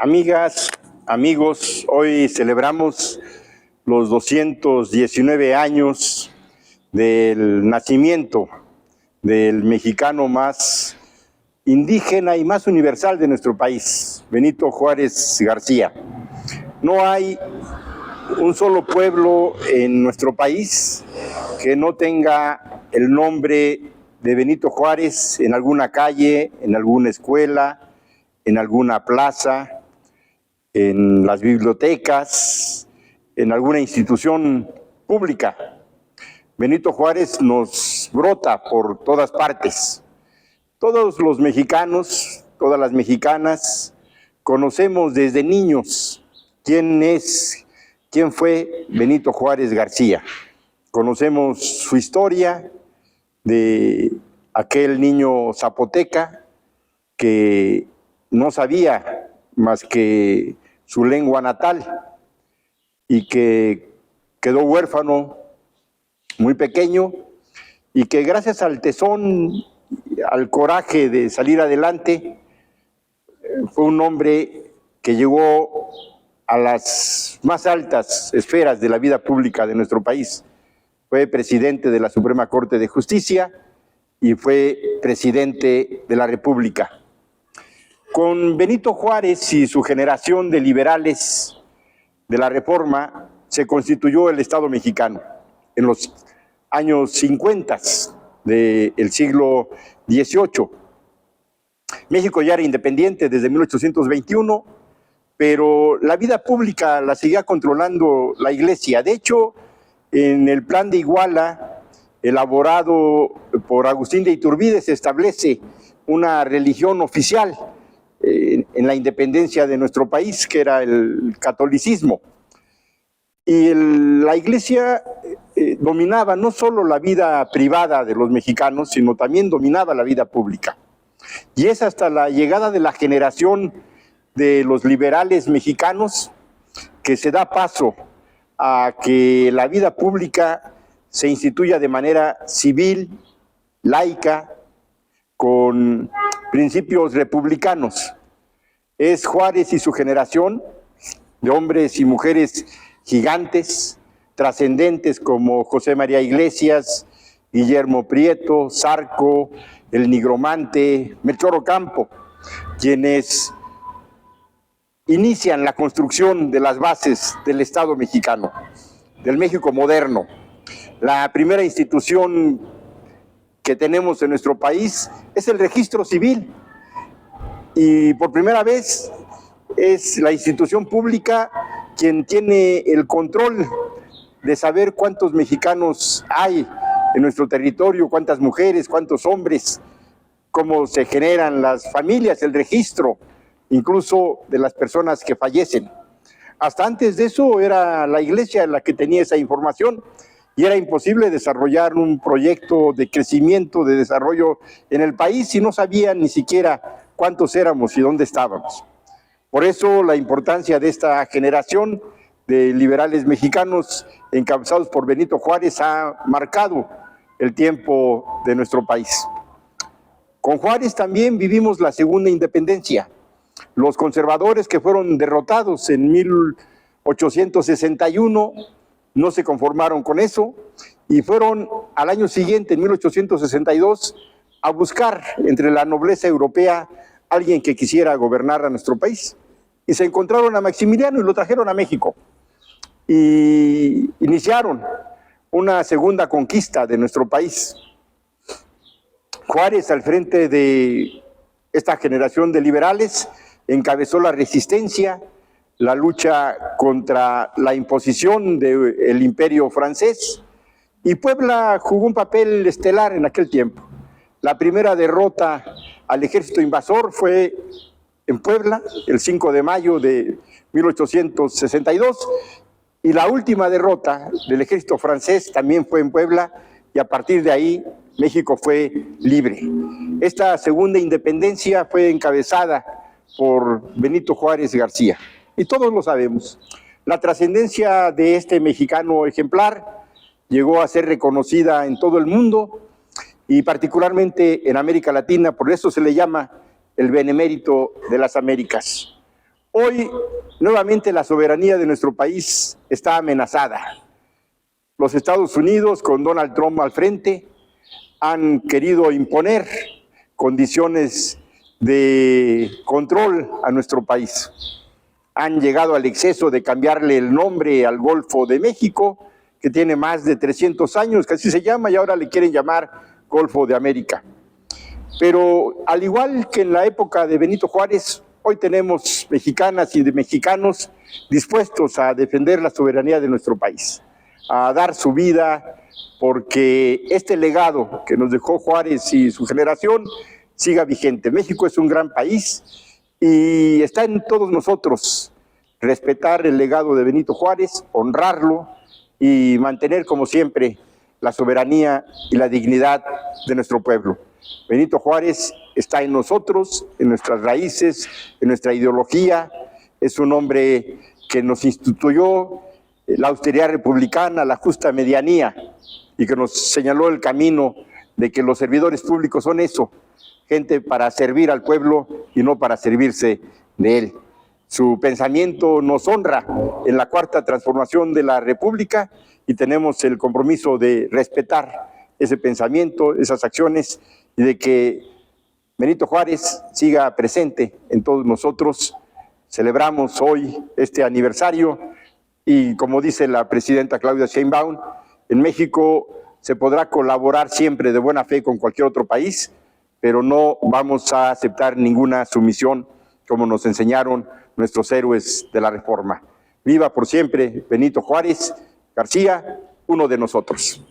Amigas, amigos, hoy celebramos los 219 años del nacimiento del mexicano más indígena y más universal de nuestro país, Benito Juárez García. No hay un solo pueblo en nuestro país que no tenga el nombre de Benito Juárez en alguna calle, en alguna escuela, en alguna plaza, en las bibliotecas, en alguna institución pública. Benito Juárez nos brota por todas partes. Todos los mexicanos, todas las mexicanas, conocemos desde niños quién fue Benito Juárez García. Conocemos su historia de aquel niño zapoteca que no sabía más que su lengua natal y que quedó huérfano muy pequeño y que gracias al tesón, al coraje de salir adelante, fue un hombre que llegó a las más altas esferas de la vida pública de nuestro país. Fue presidente de la Suprema Corte de Justicia y fue presidente de la República. Con Benito Juárez y su generación de liberales de la Reforma se constituyó el Estado mexicano en los años 50 del siglo XVIII. México ya era independiente desde 1821, pero la vida pública la seguía controlando la Iglesia. De hecho, en el Plan de Iguala, elaborado por Agustín de Iturbide, se establece una religión oficial en la independencia de nuestro país, que era el catolicismo. Y la Iglesia dominaba no solo la vida privada de los mexicanos, sino también dominaba la vida pública. Y es hasta la llegada de la generación de los liberales mexicanos que se da paso a que la vida pública se instituya de manera civil, laica, con principios republicanos. Es Juárez y su generación de hombres y mujeres gigantes, trascendentes como José María Iglesias, Guillermo Prieto, Zarco, el Nigromante, Melchor Ocampo, quienes inician la construcción de las bases del Estado mexicano, del México moderno. La primera institución que tenemos en nuestro país es el registro civil, y por primera vez es la institución pública quien tiene el control de saber cuántos mexicanos hay en nuestro territorio, cuántas mujeres, cuántos hombres, cómo se generan las familias, el registro, incluso de las personas que fallecen. Hasta antes de eso era la Iglesia la que tenía esa información y era imposible desarrollar un proyecto de crecimiento, de desarrollo en el país si no sabían ni siquiera cuántos éramos y dónde estábamos. Por eso la importancia de esta generación de liberales mexicanos encabezados por Benito Juárez ha marcado el tiempo de nuestro país. Con Juárez también vivimos la segunda independencia. Los conservadores que fueron derrotados en 1861 no se conformaron con eso y fueron al año siguiente, en 1862, a buscar entre la nobleza europea alguien que quisiera gobernar a nuestro país. Y se encontraron a Maximiliano y lo trajeron a México. Y iniciaron una segunda conquista de nuestro país. Juárez, al frente de esta generación de liberales, encabezó la resistencia, la lucha contra la imposición del imperio francés, y Puebla jugó un papel estelar en aquel tiempo. La primera derrota al ejército invasor fue en Puebla, el 5 de mayo de 1862, y la última derrota del ejército francés también fue en Puebla, y a partir de ahí México fue libre. Esta segunda independencia fue encabezada por Benito Juárez García, y todos lo sabemos. La trascendencia de este mexicano ejemplar llegó a ser reconocida en todo el mundo, y particularmente en América Latina, por eso se le llama el Benemérito de las Américas. Hoy, nuevamente, la soberanía de nuestro país está amenazada. Los Estados Unidos, con Donald Trump al frente, han querido imponer condiciones de control a nuestro país. Han llegado al exceso de cambiarle el nombre al Golfo de México, que tiene más de 300 años, que así se llama, y ahora le quieren llamar Golfo de América. Pero al igual que en la época de Benito Juárez, hoy tenemos mexicanas y mexicanos dispuestos a defender la soberanía de nuestro país, a dar su vida porque este legado que nos dejó Juárez y su generación siga vigente. México es un gran país y está en todos nosotros respetar el legado de Benito Juárez, honrarlo y mantener, como siempre, la soberanía y la dignidad de nuestro pueblo. Benito Juárez está en nosotros, en nuestras raíces, en nuestra ideología. Es un hombre que nos instituyó la austeridad republicana, la justa medianía, y que nos señaló el camino de que los servidores públicos son eso, gente para servir al pueblo y no para servirse de él. Su pensamiento nos honra en la cuarta transformación de la República y tenemos el compromiso de respetar ese pensamiento, esas acciones, y de que Benito Juárez siga presente en todos nosotros. Celebramos hoy este aniversario y, como dice la presidenta Claudia Sheinbaum, en México se podrá colaborar siempre de buena fe con cualquier otro país, pero no vamos a aceptar ninguna sumisión, como nos enseñaron nuestros héroes de la Reforma. Viva por siempre Benito Juárez García, uno de nosotros.